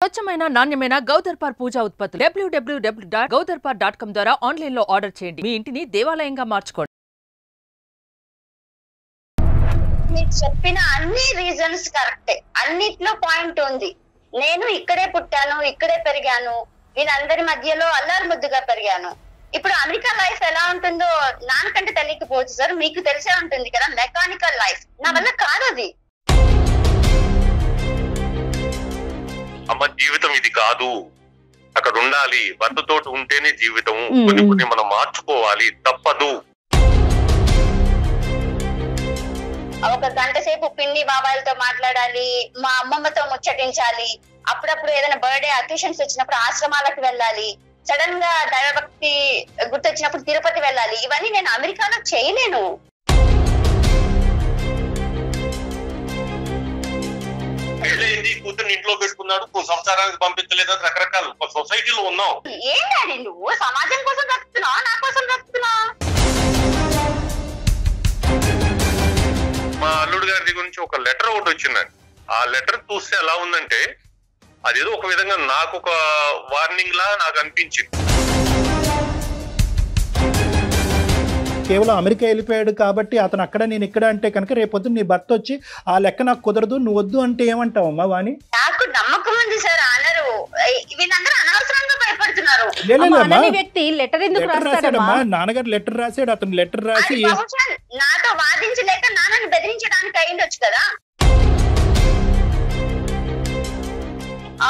స్వచ్ఛమైన నాణ్యమైన గౌదర్పార్ పూజా ఉత్పత్తులు www.gaudarpar.com ద్వారా ఆన్లైన్ లో ఆర్డర్ చేయండి. మీ ఇంటిని దేవాలయంగా మార్చుకోండి. మీరు చెప్పిన అన్ని రీజన్స్ కరెక్టే, అన్నిట్లో పాయింట్ ఉంది. నేను ఇక్కడే పుట్టాను, ఇక్కడే పెరిగాను, వీళ్ళందరి మధ్యలో అల్లారు ముద్దుగా పెరిగాను. ఇప్పుడు అమెరికా లైఫ్ ఎలా ఉంటుందో నాకంటే తెలియకపోవచ్చు సార్, మీకు తెలిసే ఉంటుంది కదా. మెకానికల్ లైఫ్ నా వల్ల కాదు అది. అమ్మ జీవితం ఇది కాదు, అక్కడ ఉండాలి, భర్తతోటి ఉంటేనే జీవితం. కొన్ని మనం మార్చుకోవాలి, తప్పదు. ఒక గంట సేపు పిన్ని బాబాయిలతో మాట్లాడాలి, మా అమ్మమ్మతో ముచ్చటించాలి, అప్పుడప్పుడు ఏదైనా బర్త్డే అకేషన్స్ వచ్చినప్పుడు ఆశ్రమాలకు వెళ్ళాలి, సడన్ గా దైవభక్తి గుర్తొచ్చినప్పుడు తిరుపతి వెళ్ళాలి. ఇవన్నీ నేను అమెరికాలో చేయలేను. పెళ్ళైంది, కూతుర్ని ఇంట్లో పెట్టుకున్నాడు, సంసారానికి పంపించలేదు, రకరకాల సొసైటీలో ఉన్నాం. ఏం డాడీ నువ్వు సమాజం కోసం బ్రతుకుతున్నావా, నా కోసం బ్రతుకుతున్నావా? మా అల్లుడు గారి గురించి ఒక లెటర్ ఒకటి వచ్చిందండి. ఆ లెటర్ చూస్తే ఎలా ఉందంటే అదేదో ఒక విధంగా నాకు ఒక వార్నింగ్ లా నాకు అనిపించింది. కేవలం అమెరికా వెళ్ళిపోయాడు కాబట్టి అతను అక్కడ నేను ఇక్కడ అంటే కనుక రేపొద్దు నీ భర్త వచ్చి ఆ లెక్క నాకు కుదరదు, నువ్వు వద్దు అంటే ఏమంటావు అమ్మా వాణి? నాకు నమ్మకం ఉంది సార్, అనరు. వీళ్ళందరూ అనవసరంగా భయపడుతున్నారు. నాన్నగారు లెటర్ రాశాడు, అతను లెటర్ రాసి నాతో వాదించలేక నాన్నని బెదిరించడానికి అయిండొచ్చు కదా.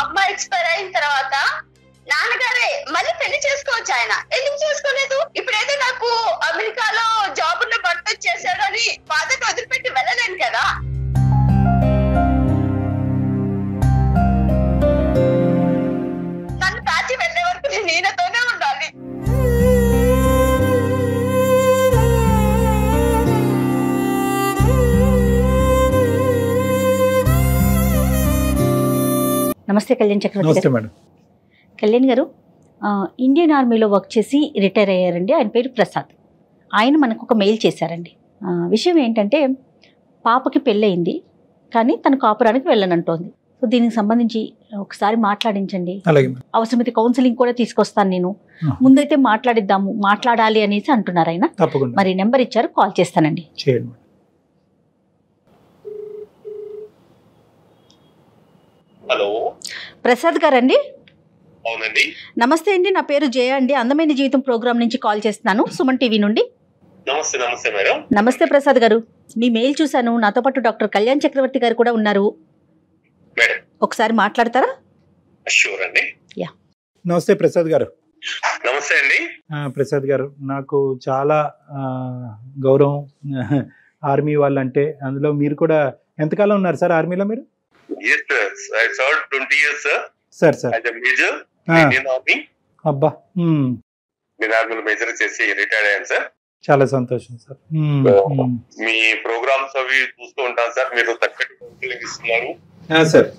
అమ్మ ఎక్స్పైర్ అయిన తర్వాత నాన్నగారే మళ్ళీ పెళ్లి చేసుకోవచ్చు. ఆయన ఎందుకు చేసుకోలేదు? ఇప్పుడైతే నాకు అమెరికాలో జాబ్ ఉన్న భర్త వచ్చేసాడు అని బాధను వదిలిపెట్టి వెళ్ళలేను కదా. నన్ను దాచి వెళ్ళే వరకు నేను ఈయనతోనే ఉండాలి. నమస్తే కళ్యాణ్ చక్రవర్తి గారు. కళ్యాణ్ గారు ఇండియన్ ఆర్మీలో వర్క్ చేసి రిటైర్ అయ్యారండి. ఆయన పేరు ప్రసాద్. ఆయన మనకు ఒక మెయిల్ చేశారండి. విషయం ఏంటంటే పాపకి పెళ్ళయింది కానీ తను కాపురానికి వెళ్ళనంటోంది. సో దీనికి సంబంధించి ఒకసారి మాట్లాడించండి. అవసరమైతే కౌన్సిలింగ్ కూడా తీసుకొస్తాను నేను, ముందైతే మాట్లాడాలి అనేసి అంటున్నారు ఆయన. మరి నెంబర్ ఇచ్చారు, కాల్ చేస్తానండి. హలో ప్రసాద్ గారండి? అవునండి. నమస్తే అండి, నా పేరు జయ అండి. అందమైన జీవితం ప్రోగ్రామ్ నుంచి కాల్ చేస్తున్నాను, సుమన్ టీవీ నుండి. నమస్తే. నమస్తే మేడం. నమస్తే ప్రసాద్ గారు, మీ మెయిల్ చూశాను. నాతో పాటు డాక్టర్ కళ్యాణ్ చక్రవర్తి గారు కూడా ఉన్నారు. ఒకసారి మాట్లాడతారా? షూర్ అండి. యా. నమస్తే ప్రసాద్ గారు. నమస్తే అండి. ప్రసాద్ గారు, నాకు చాలా గౌరవం ఆర్మీ వాళ్ళంటే. అందులో మీరు కూడా ఎంతకాలం ఉన్నారు సార్ ఆర్మీలో? మీరు? Yes sir, I served 20 years sir. Sir. As a major Indian Army. అబ్బా. నేను ఆర్మీలో మేజర్ చేసి రిటైర్డ్ అయ్యాను సార్. చాలా సంతోషం సార్. మీ ప్రోగ్రామ్స్ అవి చూస్తూ ఉంటాను సార్. మీరు చక్కటి కౌన్సిలింగ్ ఇస్తున్నారు సార్.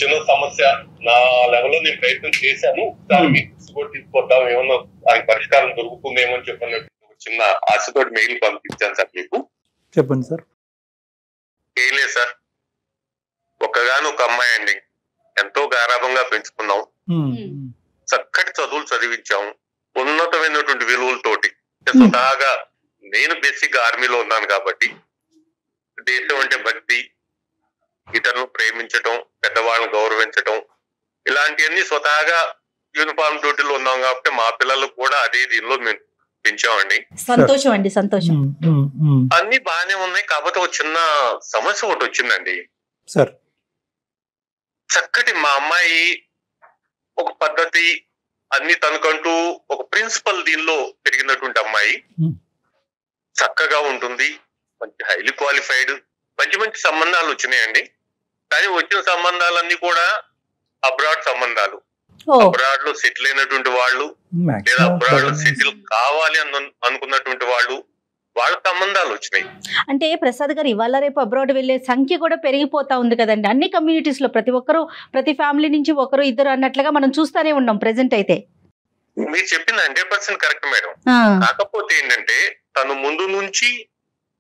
చిన్న సమస్య నా లెవెల్లో నేను ప్రయత్నం చేశాను. దాన్ని తీసుకొద్దాం, ఏమన్నా దానికి పరిష్కారం దొరుకుతుందేమో అని చెప్పినట్టు చిన్న ఆశతో మెయిల్ పంపించాను సార్ మీకు. చెప్పండి సార్. ఏం లేదు సార్, ఒక్కగాను ఒక అమ్మాయి అండి, ఎంతో గారాభంగా పెంచుకున్నాం, చక్కటి చదువులు చదివించాం, ఉన్నతమైనటువంటి విలువలతోటి. స్వతహాగా నేను బేసిక్ ఆర్మీలో ఉన్నాను కాబట్టి దేశం అంటే భక్తి, ఇతరులను ప్రేమించటం, పెద్దవాళ్ళని గౌరవించటం, ఇలాంటివన్నీ స్వతహాగా యూనిఫామ్ డ్యూటీలో ఉన్నాం కాబట్టి మా పిల్లలు కూడా అదే దీనిలో మేము పెంచామండి. సంతోషం అండి, సంతోషం. అన్ని బాగానే ఉన్నాయి, కాకపోతే ఒక చిన్న సమస్య ఒకటి వచ్చిందండి సార్. చక్కటి మా అమ్మాయి ఒక పద్ధతి అన్ని తనకంటూ ఒక ప్రిన్సిపల్ దీనిలో పెరిగినటువంటి అమ్మాయి, చక్కగా ఉంటుంది, మంచి హైలీ క్వాలిఫైడ్, మంచి మంచి సంబంధాలు వచ్చినాయండి. కానీ వచ్చిన సంబంధాలన్నీ కూడా అబ్రాడ్ సంబంధాలు. అబ్రాడ్ లో సెటిల్ అయినటువంటి వాళ్ళు లేదా అబ్రాడ్ లో సెటిల్ కావాలి అనుకున్నటువంటి వాళ్ళు, వాళ్ళ సంబంధాలు వచ్చినాయి. అంటే ప్రసాద్ గారు, ఇవాళ రేపు అబ్రాడ్ వెళ్లే సంఖ్య కూడా పెరిగిపోతా ఉంది కదండి. అన్ని కమ్యూనిటీస్ లో ప్రతి ఒక్కరు, ప్రతి ఫ్యామిలీ నుంచి ఒకరు ఇద్దరు అన్నట్లుగా మనం చూస్తానే ఉన్నాం ప్రెసెంట్ అయితే. మీరు చెప్పింది 100% కరెక్ట్ మేడం. కాకపోతే ఏంటంటే తను ముందు నుంచి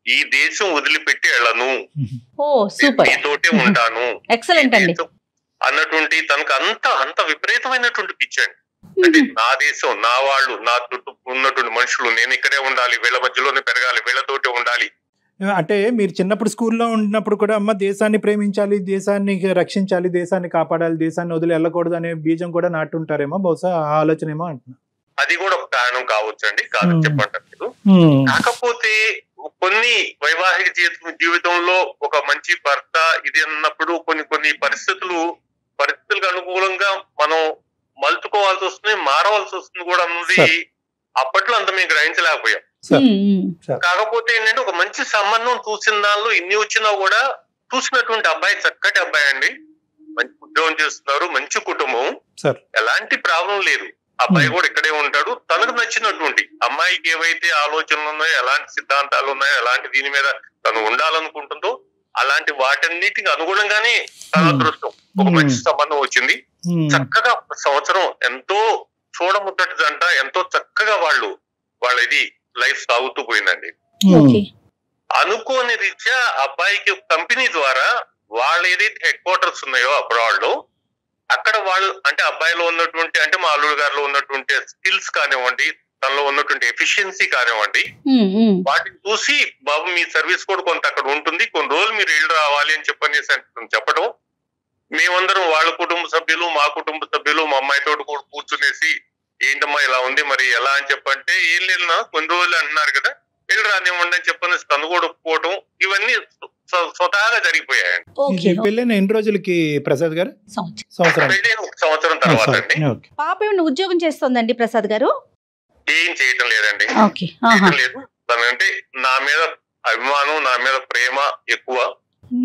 ఈ దేశం వదిలిపెట్టి వెళ్ళను, మీతోటే ఉంటాను, ఎక్సలెంట్ అండి, అన్నటువంటి తనకు అంత విపరీతమైనటువంటి పిచ్చండి. అంటే నా దేశం, నా వాళ్ళు, నా చుట్టూ ఉన్నటువంటి మనుషులు, నేను ఇక్కడే ఉండాలి, వీళ్ళ మధ్యలోనే పెరగాలి, వీళ్ళతోటే ఉండాలి. అంటే మీరు చిన్నప్పుడు స్కూల్లో ఉన్నప్పుడు కూడా అమ్మ దేశాన్ని ప్రేమించాలి, దేశాన్ని రక్షించాలి, దేశాన్ని కాపాడాలి, దేశాన్ని వదిలి వెళ్ళకూడదు అనే బీజం కూడా నాటుంటారేమో, బహుశా ఆ ఆలోచన ఏమో అంటున్నా. అది కూడా ఒక కారణం కావచ్చండి, కాదని చెప్పంటారు. కాకపోతే కొన్ని వైవాహిక జీవితంలో ఒక మంచి భర్త ఇది అన్నప్పుడు కొన్ని పరిస్థితులకు అనుకూలంగా మనం మలుచుకోవాల్సి వస్తుంది, మారవలసి వస్తుంది కూడా అన్నది అప్పట్లో అంత మేము గ్రహించలేకపోయాం. కాకపోతే ఏంటంటే ఒక మంచి సంబంధం చూసిన దానిలో ఇన్ని వచ్చినా కూడా చూసినటువంటి అబ్బాయి చక్కటి అబ్బాయి అండి, మంచి ఉద్యోగం చేస్తున్నారు, మంచి కుటుంబం, ఎలాంటి ప్రాబ్లం లేదు. అబ్బాయి కూడా ఇక్కడే ఉంటాడు. తనకు నచ్చినటువంటి అమ్మాయికి ఏవైతే ఆలోచనలు ఉన్నాయో, ఎలాంటి సిద్ధాంతాలు ఉన్నాయో, ఎలాంటి దీని మీద తను ఉండాలనుకుంటుందో అలాంటి వాటన్నిటికి అనుగుణంగానే తన అదృష్టం ఒక మంచి సంబంధం వచ్చింది. చక్కగా సంవత్సరం ఎంతో చూడముద్దటి జంట, ఎంతో చక్కగా వాళ్ళ ఇది లైఫ్ సాగుతూ పోయిందండి. అనుకోని రీత్యా అబ్బాయికి కంపెనీ ద్వారా వాళ్ళు ఏదైతే హెడ్ క్వార్టర్స్ ఉన్నాయో అబ్రాడ్ లో, అక్కడ వాళ్ళు అంటే అబ్బాయిలో ఉన్నటువంటి అంటే మా అల్లుడు గారిలో ఉన్నటువంటి స్కిల్స్ కానివ్వండి, తనలో ఉన్నటువంటి ఎఫిషియన్సీ కానివ్వండి, వాటిని చూసి బాబు మీ సర్వీస్ కూడా కొంత అక్కడ ఉంటుంది, కొన్ని రోజులు మీరు వెళ్ళి రావాలి అని చెప్పడం, మేమందరం వాళ్ళ కుటుంబ సభ్యులు, మా కుటుంబ సభ్యులు, మా అమ్మాయితో కూడా కూర్చునేసి ఏంటమ్మా ఇలా ఉంది మరి ఎలా అని చెప్పంటే, ఏం లేదు కొన్ని రోజులు అంటున్నారు కదా వెళ్ళి రానివ్వండి అని చెప్పని తను కూడా ఒప్పుకోవటం, ఇవన్నీ స్వతహాగా జరిగిపోయాయండి. పెళ్ళైన ఎన్ని రోజులకి ప్రసాద్ గారు? సంవత్సరం తర్వాత అండి. పాప ఏమైనా ఉద్యోగం చేస్తుందండి ప్రసాద్ గారు? ఏం చేయటం లేదండి, లేదు. తనంటే నా మీద అభిమానం, నా మీద ప్రేమ ఎక్కువ.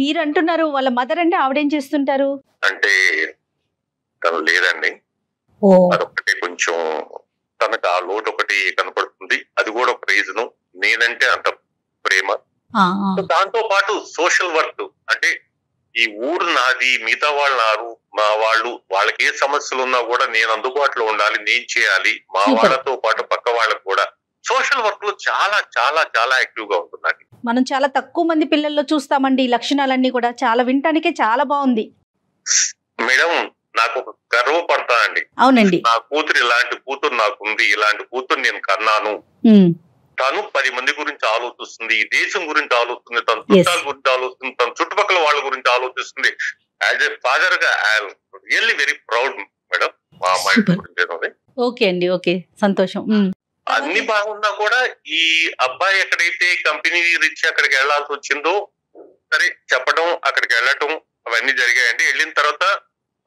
మీరు అంటున్నారు వాళ్ళ మదర్ అంటే ఆవిడేం చేస్తుంటారు? అంటే తను లేదండి, అదొకటి కొంచెం తనకు ఆ లోటు ఒకటి కనపడుతుంది. అది కూడా ఒక రీజను. నేనంటే అంత ప్రేమ. దాంతో పాటు సోషల్ వర్క్ అంటే ఈ ఊరు నాది, మిగతా వాళ్ళు నారు, మా వాళ్ళకి ఏ సమస్యలు ఉన్నా కూడా నేను అందుబాటులో ఉండాలి, నేను చేయాలి. మా వాళ్ళతో పాటు పక్క వాళ్ళకు కూడా సోషల్ వర్క్ లో చాలా చాలా చాలా యాక్టివ్ గా ఉంటుందండి. మనం చాలా తక్కువ మంది పిల్లల్లో చూస్తామండి ఈ లక్షణాలన్నీ కూడా. చాలా వినటానికే చాలా బాగుంది మేడం. నాకు ఒక గర్వపడతానండి. అవునండి, నా కూతురు ఇలాంటి కూతురు నాకుంది, ఇలాంటి కూతురు నేను కన్నాను. తను 10 మంది గురించి ఆలోచిస్తుంది, ఈ దేశం గురించి ఆలోచిస్తుంది, తన చుట్టాల గురించి ఆలోచిస్తుంది, తన చుట్టుపక్కల వాళ్ళ గురించి ఆలోచిస్తుంది. యాజ్ ఎ ఫాదర్ గా I'm really very proud madam మా అమ్మాయి గురించి. ఓకే అండి, ఓకే, సంతోషం. అన్ని బాగున్నా కూడా ఈ అబ్బాయి ఎక్కడైతే కంపెనీ రీత్యా అక్కడికి వెళ్లాల్సి వచ్చిందో, సరే చెప్పడం, అక్కడికి వెళ్ళటం అవన్నీ జరిగాయండి. వెళ్ళిన తర్వాత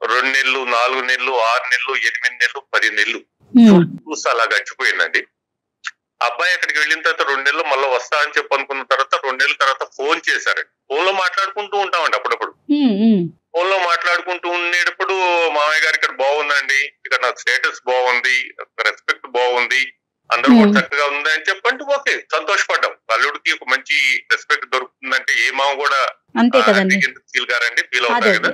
2 నెలలు, 4 నెలలు, 6 నెలలు, 8 నెలలు, 10 నెలలు చూసి అలా గడిచిపోయిందండి. అబ్బాయి అక్కడికి వెళ్ళిన తర్వాత 2 నెలలు మళ్ళీ వస్తా అని చెప్పి అనుకున్న తర్వాత 2 నెలల తర్వాత ఫోన్ చేశారండి. ఫోన్ లో మాట్లాడుకుంటూ ఉంటామండి అప్పుడప్పుడు. ఫోన్ లో మాట్లాడుకుంటూ ఉండేటప్పుడు మామయ్య గారు ఇక్కడ బాగుందండి, ఇక్కడ నాకు స్టేటస్ బాగుంది, రెస్పెక్ట్ బాగుంది, అందరూ కూడా చక్కగా ఉంది అని చెప్పంటే ఓకే సంతోషపడ్డాం. అల్లుడికి ఒక మంచి రెస్పెక్ట్ దొరుకుతుందంటే ఏ మామ కూడా ఫీల్ గారండి, ఫీల్ అవుతారు కదా.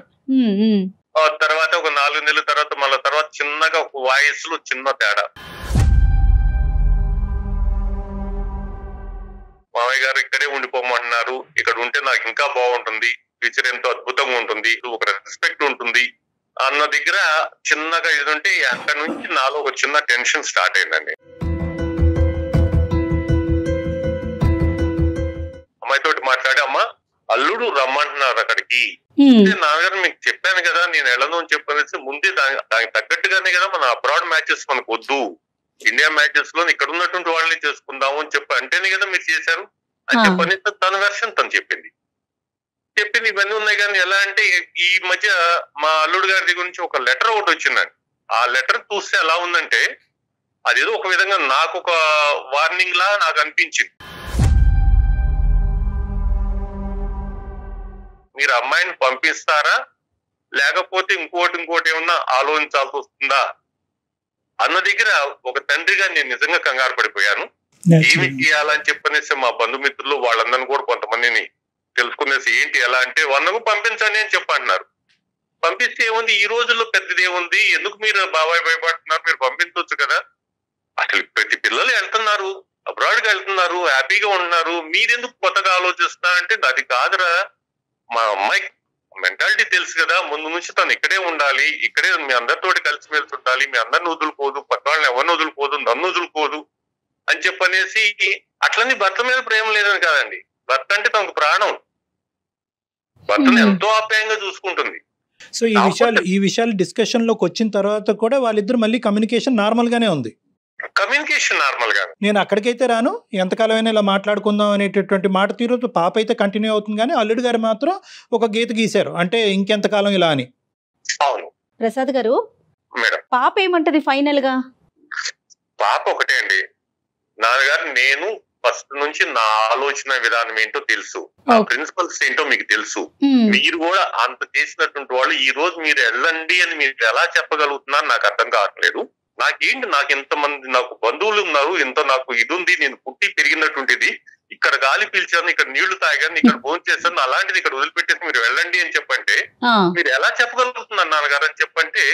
తర్వాత ఒక 4 నెలల తర్వాత మళ్ళీ తర్వాత చిన్నగా ఒక వాయిస్ లో చిన్న తేడా. మామయ్య గారు ఇక్కడే ఉండిపోమంటున్నారు, ఇక్కడ ఉంటే నాకు ఇంకా బాగుంటుంది, ఫ్యూచర్ ఎంతో అద్భుతంగా ఉంటుంది, ఒక రెస్పెక్ట్ ఉంటుంది అన్న దగ్గర చిన్నగా ఇది ఉంటే అక్కడ నుంచి నాలో ఒక చిన్న టెన్షన్ స్టార్ట్ అయిందండి. అమ్మాయితోటి మాట్లాడి, అమ్మ అల్లుడు రమ్మంటున్నారు అక్కడికి. నాన్నగారు మీకు చెప్పాను కదా నేను వెళ్ళను అని చెప్పనేసి ముందే దానికి తగ్గట్టుగానే కదా మన అబ్రాడ్ మ్యాచెస్ మనకు వద్దు, ఇండియా మ్యాచెస్ లో ఇక్కడ ఉన్నటువంటి వాళ్ళని చేసుకుందాము అని చెప్పి అంటేనే కదా మీరు చేశారు అని చెప్పని తన వెర్షన్ తను చెప్పింది. ఇవన్నీ ఉన్నాయి. కానీ ఎలా అంటే ఈ మధ్య మా అల్లుడు గారి గురించి ఒక లెటర్ ఒకటి వచ్చిందండి. ఆ లెటర్ చూస్తే ఎలా ఉందంటే అదేదో ఒక విధంగా నాకు ఒక వార్నింగ్ లా నాకు అనిపించింది. మీరు అమ్మాయిని పంపిస్తారా లేకపోతే ఇంకోటి ఏమన్నా ఆలోచించాల్సి వస్తుందా అన్న దగ్గర ఒక తండ్రిగా నేను నిజంగా కంగారు పడిపోయాను. ఏమి చేయాలని చెప్పనేసి మా బంధుమిత్రులు వాళ్ళందరినీ కూడా కొంతమందిని తెలుసుకునేసి ఏంటి ఎలా అంటే వందకు పంపించండి అని చెప్పంటున్నారు. పంపిస్తే ఏముంది, ఈ రోజుల్లో పెద్దది ఏముంది, ఎందుకు మీరు బాబాయ్ భయపడుతున్నారు, మీరు పంపించవచ్చు కదా. అసలు ప్రతి పిల్లలు వెళ్తున్నారు, అబ్రాడ్ కి వెళ్తున్నారు, హ్యాపీగా ఉంటున్నారు, మీరెందుకు కొత్తగా ఆలోచిస్తున్నా అంటే అది కాదురా, మా అమ్మాయి మెంటాలిటీ తెలుసు కదా, ముందు నుంచి తను ఇక్కడే ఉండాలి, ఇక్కడే మీ అందరితోటి కలిసిమెలిసి ఉండాలి, మీ అందరిని వదులుకోదు, పక్క వాళ్ళని ఎవరిని వదులుకోదు, నన్ను వదులుకోదు అని చెప్పనేసి. అట్లని భర్త మీద ప్రేమ లేదని కాదండి, భర్త అంటే తనకు ప్రాణం, భర్తను ఎంతో ఆప్యాయంగా చూసుకుంటుంది. సో ఈ విషయాలు డిస్కషన్ లోకి వచ్చిన తర్వాత కూడా వాళ్ళిద్దరు మళ్ళీ కమ్యూనికేషన్ నార్మల్ గానే ఉంది. కమ్యూనికేషన్ నార్మల్ గా, నేను అక్కడికైతే రాను, ఎంతకాలమైనా ఇలా మాట్లాడుకుందాం అనేటటువంటి మాట తీరు పాప అయితే కంటిన్యూ అవుతుంది. కానీ అల్లుడు గారు మాత్రం ఒక గీత గీశారు, అంటే ఇంకెంతకాలం ఇలా అని. అవును ప్రసాద్ గారు, మేడం. పాప ఏమంటది ఫైనల్ గా? పాప ఒకటే అండి, నాన్నగారు నేను ఫస్ట్ నుంచి నా ఆలోచన విధానం ఏంటో తెలుసు, నా ప్రిన్సిపల్స్ ఏంటో మీకు తెలుసు, మీరు కూడా అంత చేసినటువంటి వాళ్ళు ఈ రోజు మీరు వెళ్ళండి అని మీరు ఎలా చెప్పగలుగుతున్నారు నాకు అర్థం కావట్లేదు. నాకేంటి, నాకు ఎంతమంది నాకు బంధువులు ఉన్నారు, ఎంత నాకు ఇది ఉంది, నేను పుట్టి పెరిగినటువంటిది, ఇక్కడ గాలి పీల్చాను, ఇక్కడ నీళ్లు తాగాను, ఇక్కడ భోజనం చేశాను, అలాంటిది ఇక్కడ వదిలిపెట్టేసి మీరు వెళ్ళండి అని చెప్పంటే మీరు ఎలా చెప్పగలుగుతున్నారు నాన్నగారు అని చెప్పంటే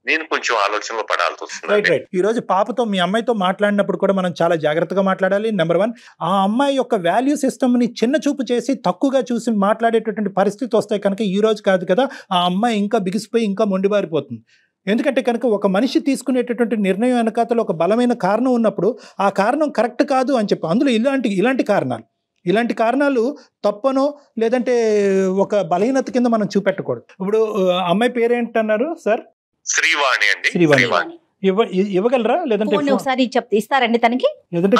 నేను కొంచెం ఆలోచనలో పడాల్సి వస్తుంది. ఈ రోజు పాపతో మీ అమ్మాయితో మాట్లాడినప్పుడు కూడా మనం చాలా జాగ్రత్తగా మాట్లాడాలి. నెంబర్ 1, ఆ అమ్మాయి యొక్క వాల్యూ సిస్టమ్ ని చిన్న చూపు చేసి తక్కువగా చూసి మాట్లాడేటటువంటి పరిస్థితి వస్తాయి కనుక ఈ రోజు కాదు కదా ఆ అమ్మాయి ఇంకా బిగిసిపోయి ఇంకా మొండిబారిపోతుంది. ఎందుకంటే కనుక ఒక మనిషి తీసుకునేటటువంటి నిర్ణయం వెనకాతలో ఒక బలమైన కారణం ఉన్నప్పుడు ఆ కారణం కరెక్ట్ కాదు అని చెప్పి, అందులో ఇలాంటి కారణాలు తప్పనో లేదంటే ఒక బలహీనత కింద మనం చూపెట్టకూడదు. ఇప్పుడు అమ్మాయి పేరేంటన్నారు సార్? శ్రీవాణి అండి. శ్రీవాణి ఇవ్వగలరా? లేదంటే ఒకసారి ఇస్తారండి తనకి? లేదంటే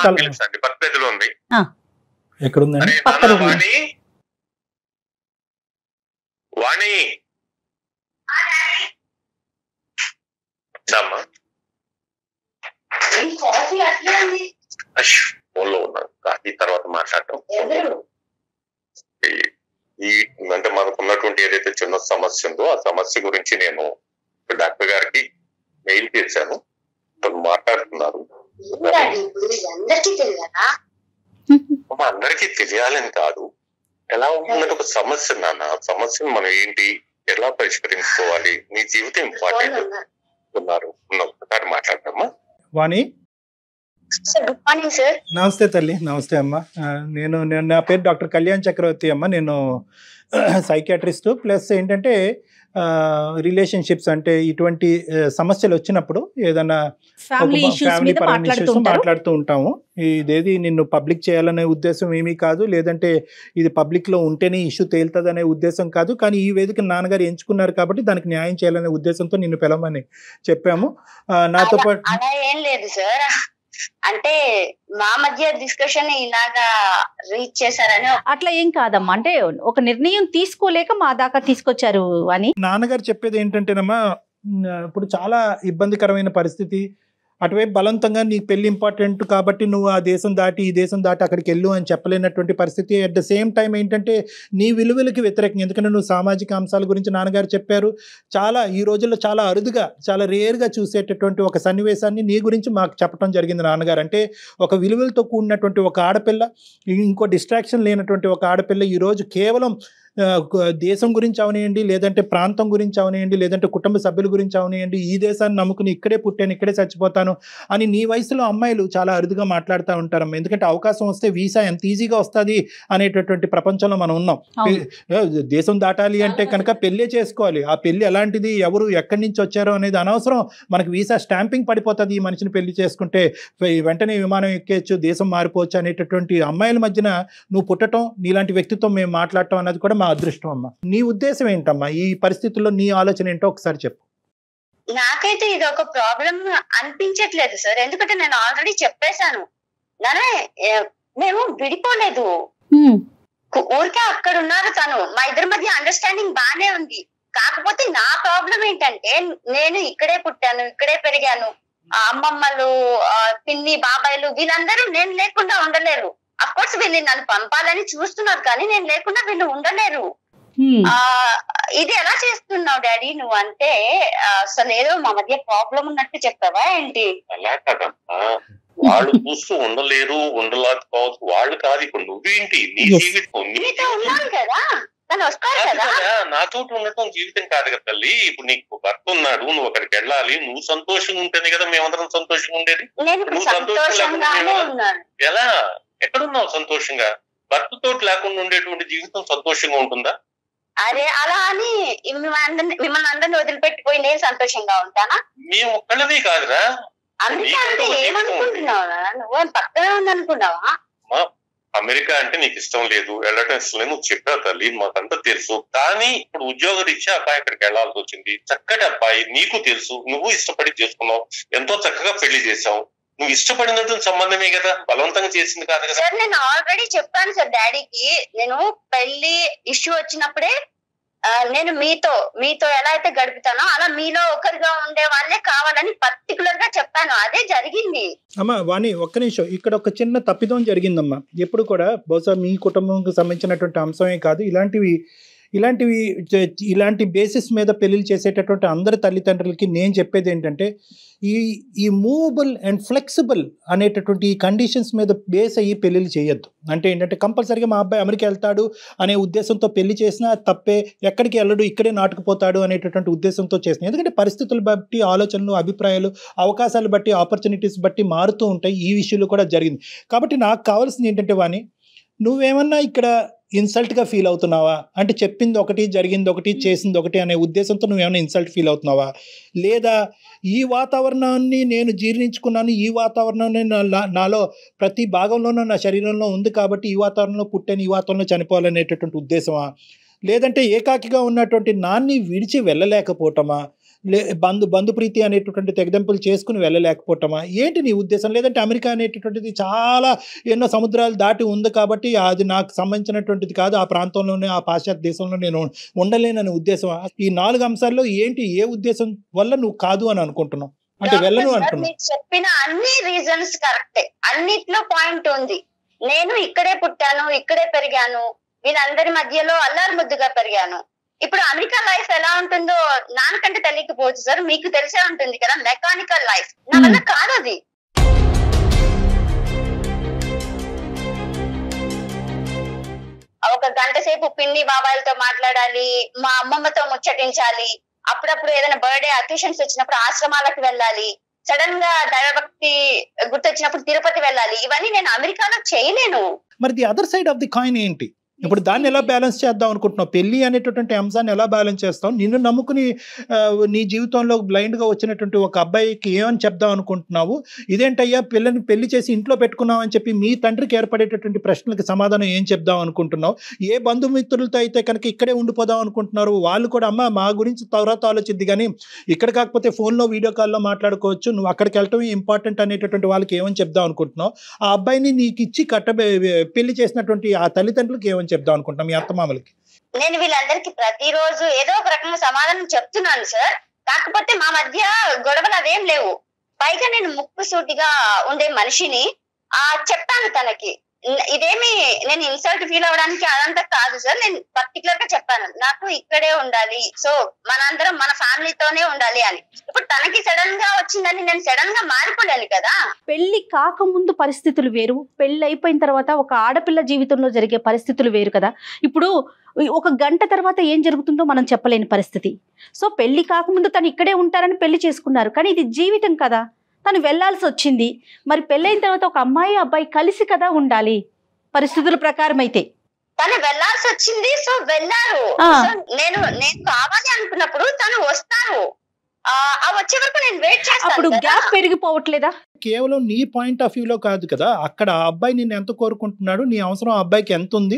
పక్కలో ఉంది. ఎక్కడుందండి? వాణి ఫోన్లో ఉన్నాను, కాఫీ తర్వాత మాట్లాడటం. అంటే మనకు ఉన్నటువంటి ఏదైతే చిన్న సమస్య ఉందో ఆ సమస్య గురించి నేను డాక్టర్ గారికి మెయిల్ చేశాను, తను మాట్లాడుతున్నారు. అందరికీ తెలియాలని కాదు, ఎలా ఉంటుందంటే ఒక సమస్య నాన్న, సమస్యను మనం ఏంటి ఎలా పరిష్కరించుకోవాలి, నీ జీవితం ఇంపార్టెంట్ ఉన్నారు. ఒకసారి మాట్లాడతామా? వాణి, గుడ్ మార్నింగ్ సార్. నమస్తే తల్లి. నమస్తే అమ్మ. నేను నా పేరు డాక్టర్ కళ్యాణ్ చక్రవర్తి అమ్మ. నేను సైకియాట్రిస్ట్ ప్లస్ ఏంటంటే రిలేషన్షిప్స్ అంటే ఇటువంటి సమస్యలు వచ్చినప్పుడు ఏదైనా ఫ్యామిలీ పరమైన ఇష్యూస్ మాట్లాడుతూ ఉంటాము. ఇదేది నిన్ను పబ్లిక్ చేయాలనే ఉద్దేశం ఏమీ కాదు, లేదంటే ఇది పబ్లిక్ లో ఉంటేనే ఇష్యూ తేలుతుంది అనే ఉద్దేశం కాదు. కానీ ఈ వేదిక నాన్నగారు ఎంచుకున్నారు కాబట్టి దానికి న్యాయం చేయాలనే ఉద్దేశంతో నిన్ను పిలవమని చెప్పాము. నాతో పాటు అలా ఏం లేదు సార్, అంటే మా మధ్య డిస్కషన్ ఇలాగా రీచ్ చేశారని. అట్లా ఏం కాదమ్మా, అంటే ఒక నిర్ణయం తీసుకోలేక మా దాకా తీసుకొచ్చారు అని. నాన్నగారు చెప్పేది ఏంటంటేనమ్మా, ఇప్పుడు చాలా ఇబ్బందికరమైన పరిస్థితి, అటువైపు బలవంతంగా నీ పెళ్లి ఇంపార్టెంట్ కాబట్టి నువ్వు ఆ దేశం దాటి ఈ దేశం దాటి అక్కడికి వెళ్ళు అని చెప్పలేనటువంటి పరిస్థితి. అట్ ద సేమ్ టైం ఏంటంటే నీ విలువలకి వ్యతిరేకంగా, ఎందుకంటే నువ్వు సామాజిక అంశాల గురించి నాన్నగారు చెప్పారు. చాలా ఈ రోజుల్లో చాలా అరుదుగా చాలా రేర్గా చూసేటటువంటి ఒక సన్నివేశాన్ని నీ గురించి మాకు చెప్పడం జరిగింది నాన్నగారు. అంటే ఒక విలువలతో కూడినటువంటి ఒక ఆడపిల్ల, ఇంకో డిస్ట్రాక్షన్ లేనటువంటి ఒక ఆడపిల్ల ఈరోజు కేవలం దేశం గురించి అవనియండి, లేదంటే ప్రాంతం గురించి అవనియండి, లేదంటే కుటుంబ సభ్యుల గురించి అవనియండి, ఈ దేశాన్ని నమ్ముకుని ఇక్కడే పుట్టాను ఇక్కడే చచ్చిపోతాను అని నీ వయసులో అమ్మాయిలు చాలా అరుదుగా మాట్లాడుతూ ఉంటారమ్మా. ఎందుకంటే అవకాశం వస్తే వీసా ఎంత ఈజీగా వస్తుంది అనేటటువంటి ప్రపంచంలో మనం ఉన్నాం. దేశం దాటాలి అంటే కనుక పెళ్ళే చేసుకోవాలి. ఆ పెళ్ళి ఎలాంటిది, ఎవరు ఎక్కడి నుంచి వచ్చారో అనేది అనవసరం. మనకు వీసా స్టాంపింగ్ పడిపోతుంది ఈ మనిషిని పెళ్లి చేసుకుంటే, వెంటనే విమానం ఎక్కేయచ్చు, దేశం మారిపోవచ్చు అనేటటువంటి అమ్మాయిల మధ్యన నువ్వు పుట్టడం, నీలాంటి వ్యక్తిత్వం మేము మాట్లాడటం అన్నది కూడా అదృష్టం అమ్మా. నీ ఉద్దేశం ఏంటమ్మా, ఈ పరిస్థితుల్లో నీ ఆలోచన ఏంటో ఒకసారి చెప్పు. నాకైతే ఇది ఒక ప్రాబ్లం అనిపించట్లేదు సార్, ఎందుకంటే నేను ఆల్రెడీ చెప్పేశాను. మేము విడిపోలేదు, ఊరికే అక్కడ ఉన్నారు తను. మా ఇద్దరి మధ్య అండర్స్టాండింగ్ బానే ఉంది. కాకపోతే నా ప్రాబ్లం ఏంటంటే నేను ఇక్కడే పుట్టాను ఇక్కడే పెరిగాను, అమ్మమ్మలు పిన్ని బాబాయిలు వీళ్ళందరూ నేను లేకుండా ఉండలేరు. అఫ్ కోర్స్ వీళ్ళు నన్ను పంపాలని చూస్తున్నారు కానీ నేను లేకుండా వీళ్ళు ఉండలేరు. ఇది ఎలా చేస్తున్నావు డాడీ నువ్వు అంటే, అసలు ఏదో మా మధ్య ప్రాబ్లం ఉన్నట్టు చెప్తావా ఏంటి? అలా కదమ్మా, వాళ్ళు చూస్తూ ఉండలేరు ఉండలేకపోవచ్చు వాళ్ళు కాదు. ఇప్పుడు నువ్వేంటి నీ జీవితం నీతో ఉన్నాను కదా, తను వస్తారు కదా. నాతో ఉండటం జీవితం కాదు కదా తల్లి. ఇప్పుడు నీకు భర్త ఉన్నాడు, నువ్వు అక్కడికి వెళ్ళాలి, నువ్వు సంతోషంగా ఉంటేనే కదా మేమందరం సంతోషంగా ఉండేది. నేను సంతోషంగానే ఉన్నాను. ఎలా ఎక్కడున్నావు సంతోషంగా? భర్తతో లేకుండా ఉండేటువంటి జీవితం సంతోషంగా ఉంటుందా? అరే అలా అని మిమ్మల్ని అందరిని వదిలిపెట్టిపోయి నేను సంతోషంగా ఉంటానా? మేము ఒక్కళ్ళది కాదురా. అమెరికా అంటే ఏమనుకుంటున్నావా నువ్వు? పక్కనే ఉందనుకున్నావా? అమెరికా అంటే నీకు ఇష్టం లేదు, వెళ్ళటం ఇష్టం లేదు, నువ్వు చెప్పావు తల్లి, మాకంతా తెలుసు. కానీ ఇప్పుడు ఉద్యోగ రీత్యా అబ్బాయి అక్కడికి వెళ్లాల్సి వచ్చింది. చక్కటి అబ్బాయి, నీకు తెలుసు, నువ్వు ఇష్టపడి చేసుకున్నావు, ఎంతో చక్కగా పెళ్లి చేసావు. నువ్వు ఇష్టపడినటువంటి సంబంధమే కదా, బలవంతంగా చేసింది కాదు కదా. సార్ నేను ఆల్రెడీ చెప్పాను సార్ డాడీకి, నేను పెళ్లి ఇష్యూ వచ్చినప్పుడే నేను మీతో ఎలా అయితే గడుపుతానో అలా మీలో ఒకరిగా ఉండే వాళ్ళే కావాలని పర్టికులర్ గా చెప్పాను. అదే జరిగింది. అమ్మా వాణి, ఒక్క నిమిషం, ఇక్కడ ఒక చిన్న తప్పిదం జరిగిందమ్మా. ఎప్పుడు కూడా బహుశా మీ కుటుంబంకి సంబంధించినటువంటి అంశమే కాదు, ఇలాంటి బేసిస్ మీద పెళ్లిళ్ళు చేసేటటువంటి అందరి తల్లిదండ్రులకి నేను చెప్పేది ఏంటంటే, ఈ మూవబుల్ అండ్ ఫ్లెక్సిబుల్ అనేటటువంటి ఈ కండిషన్స్ మీద బేస్ అయ్యి పెళ్లిళ్ళు చేయొద్దు. అంటే ఏంటంటే కంపల్సరీగా మా అబ్బాయి అమెరికా వెళ్తాడు అనే ఉద్దేశంతో పెళ్లి చేసినా తప్పే, ఎక్కడికి వెళ్ళడు ఇక్కడే నాటుకుపోతాడు అనేటటువంటి ఉద్దేశంతో చేసిన. ఎందుకంటే పరిస్థితులు బట్టి ఆలోచనలు, అభిప్రాయాలు, అవకాశాలు బట్టి, ఆపర్చునిటీస్ బట్టి మారుతూ ఉంటాయి. ఈ విషయంలో కూడా జరిగింది. కాబట్టి నాకు కావాల్సింది ఏంటంటే వాణి, నువ్వేమన్నా ఇక్కడ ఇన్సల్ట్గా ఫీల్ అవుతున్నావా? అంటే చెప్పింది ఒకటి, జరిగింది ఒకటి, చేసింది ఒకటి అనే ఉద్దేశంతో నువ్వేమైనా ఇన్సల్ట్ ఫీల్ అవుతున్నావా? లేదా ఈ వాతావరణాన్ని నేను జీర్ణించుకున్నాను, ఈ వాతావరణాన్ని నాలో ప్రతి భాగంలోనూ నా శరీరంలో ఉంది కాబట్టి ఈ వాతావరణంలో పుట్టాను, ఈ వాతావరణంలో చనిపోవాలనేటటువంటి ఉద్దేశమా? లేదంటే ఏకాకిగా ఉన్నటువంటి నాన్ని విడిచి వెళ్ళలేకపోవటమా? బంధుప్రీతి అనేటటువంటి తెగదెంపులు చేసుకుని వెళ్ళలేకపోవటమా? ఏంటి నీ ఉద్దేశం? లేదంటే అమెరికా అనేటటువంటిది చాలా ఎన్నో సముద్రాలు దాటి ఉంది కాబట్టి అది నాకు సంబంధించినటువంటిది కాదు, ఆ ప్రాంతంలోనే, ఆ పాశ్చాత్య దేశంలో నేను ఉండలేననే ఉద్దేశమా? ఈ 4 అంశాల్లో ఏంటి, ఏ ఉద్దేశం వల్ల నువ్వు కాదు అని అనుకుంటున్నావు, అంటే వెళ్ళను అంటున్నావు? చెప్పిన అన్ని రీజన్స్ కరెక్టే, అన్నిట్లో పాయింట్ ఉంది. నేను ఇక్కడే పుట్టాను, ఇక్కడే పెరిగాను, వీళ్ళందరి మధ్యలో అల్లారు ముద్దుగా పెరిగాను. ఇప్పుడు అమెరికా లైఫ్ ఎలా ఉంటుందో నాన్నకంటే తెలియకపోవచ్చు సార్, మీకు తెలిసే ఉంటుంది కదా, మెకానికల్ లైఫ్. నా వల్ల కాదు అది. ఒక గంట సేపు పిన్ని బాబాయిలతో మాట్లాడాలి, మా అమ్మమ్మతో ముచ్చటించాలి, అప్పుడప్పుడు ఏదైనా బర్త్డే అకేషన్స్ వచ్చినప్పుడు ఆశ్రమాలకు వెళ్ళాలి, సడన్ గా దైవభక్తి గుర్తొచ్చినప్పుడు తిరుపతి వెళ్ళాలి. ఇవన్నీ నేను అమెరికాలో చేయలేను. మరి the other side of the coin ఏంటి? ఇప్పుడు దాన్ని ఎలా బ్యాలెన్స్ చేద్దాం అనుకుంటున్నావు? పెళ్లి అనేటటువంటి అంశాన్ని ఎలా బ్యాలెన్స్ చేస్తావు? నిన్ను నమ్ముకుని నీ జీవితంలో బ్లైండ్గా వచ్చినటువంటి ఒక అబ్బాయికి ఏమని చెప్దాం అనుకుంటున్నావు? ఇదేంటయ్యా పెళ్లి చేసి ఇంట్లో పెట్టుకున్నావు అని చెప్పి మీ తండ్రికి ఏర్పడేటటువంటి ప్రశ్నలకు సమాధానం ఏం చెప్దాం అనుకుంటున్నావు? ఏ బంధుమిత్రులతో అయితే కనుక ఇక్కడే ఉండిపోదాం అనుకుంటున్నారు, వాళ్ళు కూడా అమ్మ మా గురించి తర్వాత ఆలోచిద్ది, కానీ ఇక్కడ కాకపోతే ఫోన్లో వీడియో కాల్లో మాట్లాడుకోవచ్చు, నువ్వు అక్కడికి వెళ్ళటమే ఇంపార్టెంట్ అనేటటువంటి వాళ్ళకి ఏమని చెప్దాం అనుకుంటున్నావు? ఆ అబ్బాయిని నీకు ఇచ్చి పెళ్లి చేసినటువంటి ఆ తల్లిదండ్రులకి ఏమని చెప్దాం అనుకుంటున్నాం, మీ అత్తమామలకి? నేను వీళ్ళందరికీ ప్రతిరోజు ఏదో ఒక రకంగా సమాధానం చెప్తున్నాను సార్. కాకపోతే మా మధ్య గొడవలు అవేం లేవు. పైగా నేను ముక్కుసూటిగా ఉండే మనిషిని చెప్పాను తనకి. ఇదేమి నేను ఇన్సల్ట్ ఫీల్ అవడానికి అదంతా కాదు సార్. నేను పర్టికులర్ గా చెప్పాను, నాకు ఇక్కడే ఉండాలి, సో మనందరం మన ఫ్యామిలీతోనే ఉండాలి అని. ఇప్పుడు తనకి సడన్ గా వచ్చిందని నేను సడన్ గా మారిపోలేను కదా. పెళ్లి కాకముందు పరిస్థితులు వేరు, పెళ్లి అయిపోయిన తర్వాత ఒక ఆడపిల్ల జీవితంలో జరిగే పరిస్థితులు వేరు కదా. ఇప్పుడు ఒక గంట తర్వాత ఏం జరుగుతుందో మనం చెప్పలేని పరిస్థితి. సో పెళ్లి కాకముందు తను ఇక్కడే ఉంటారని పెళ్లి చేసుకున్నారు, కానీ ఇది జీవితం కదా, తను వెళ్లాల్సి వచ్చింది. మరి పెళ్ళైన తర్వాత ఒక అమ్మాయి అబ్బాయి కలిసి కదా ఉండాలి పరిస్థితుల ప్రకారం. అయితే తను వెళ్లాల్సి వచ్చింది, సో వెళ్ళారు. నేను కావాలి అనుకున్నప్పుడు తను వస్తారు, వచ్చే వరకు నేను వెయిట్ చేస్తాను. అప్పుడు గ్యాప్ పెరిగిపోవట్లేదా? కేవలం నీ పాయింట్ ఆఫ్ వ్యూలో కాదు కదా, అక్కడ ఆ అబ్బాయి నిన్ను ఎంత కోరుకుంటున్నాడు, నీ అవసరం ఆ అబ్బాయికి ఎంత ఉంది,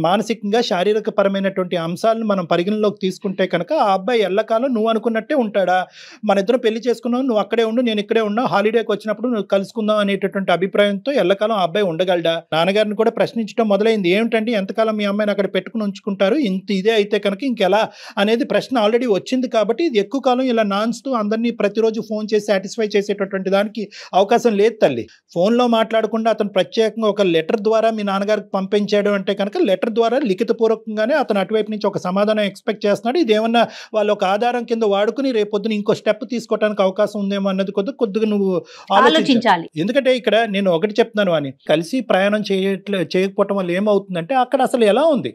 మానసికంగా శారీరక పరమైనటువంటి అంశాలను మనం పరిగణలోకి తీసుకుంటే కనుక ఆ అబ్బాయి ఎల్లకాలం నువ్వు అనుకున్నట్టే ఉంటాడా? మన ఇద్దరం పెళ్లి చేసుకున్నావు, నువ్వు అక్కడే ఉండు, నేను ఇక్కడే ఉన్నా, హాలిడేకి వచ్చినప్పుడు నువ్వు కలుసుకుందాం అనేటటువంటి అభిప్రాయంతో ఎల్లకాలం ఆ అబ్బాయి ఉండగలడా? నాన్నగారిని కూడా ప్రశ్నించడం మొదలైంది. ఏమిటంటే ఎంతకాలం మీ అమ్మాయిని అక్కడ పెట్టుకుని ఉంచుకుంటారు, ఇంత ఇదే అయితే కనుక ఇంకెలా అనేది ప్రశ్న ఆల్రెడీ వచ్చింది. కాబట్టి ఇది ఎక్కువ కాలం ఇలా నాన్స్తూ అందరినీ ప్రతిరోజు ఫోన్ చేసి సాటిస్ఫై చేసేటటువంటి దానికి అవకాశం లేదు తల్లి. ఫోన్లో మాట్లాడకుండా అతను ప్రత్యేకంగా ఒక లెటర్ ద్వారా మీ నాన్నగారికి పంపించాడు అంటే కనుక లెటర్ ద్వారా లిఖితపూర్వకంగానే అతను అటువైపు నుంచి ఒక సమాధానం ఎక్స్పెక్ట్ చేస్తున్నాడు. ఇదేమన్నా వాళ్ళు ఒక ఆధారం కింద వాడుకుని రేపొద్దున ఇంకో స్టెప్ తీసుకోవడానికి అవకాశం ఉందేమో అన్నది కొద్దిగా నువ్వు ఆలోచించాలి. ఎందుకంటే ఇక్కడ నేను ఒకటి చెప్తున్నాను అని, కలిసి ప్రయాణం చేయకపోవటం వల్ల ఏమవుతుందంటే అక్కడ అసలు ఎలా ఉంది,